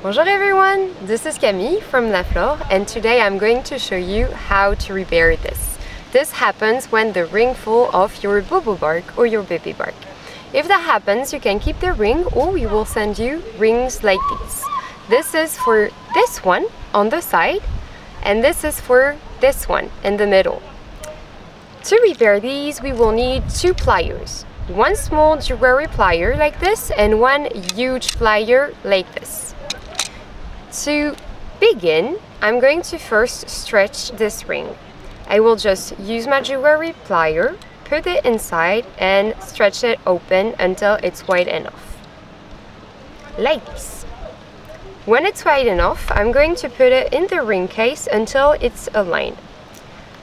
Bonjour everyone, this is Camille from Laflore, and today I'm going to show you how to repair this. This happens when the ring falls off your Bobo bark or your baby bark. If that happens, you can keep the ring or we will send you rings like these. This is for this one on the side and this is for this one in the middle. To repair these, we will need 2 pliers. One small jewelry plier like this and one huge plier like this. To begin, I'm going to first stretch this ring. I will just use my jewelry plier, put it inside and stretch it open until it's wide enough. Like this. When it's wide enough, I'm going to put it in the ring case until it's aligned.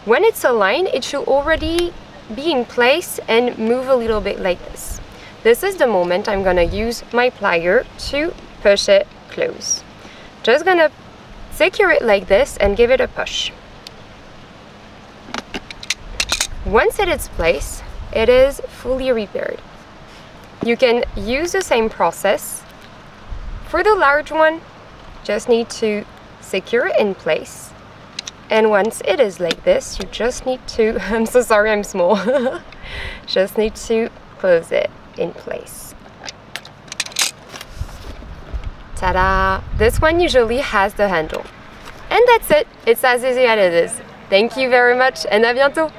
When it's aligned, it should already be in place and move a little bit like this. This is the moment I'm gonna use my plier to push it close. Just gonna secure it like this and give it a push. Once it is placed, it is fully repaired. You can use the same process. For the large one, just need to secure it in place. And once it is like this, you just need to, I'm so sorry I'm small, just need to close it in place. Ta-da! This one usually has the handle. And that's it. It's as easy as it is. Thank you very much and à bientôt!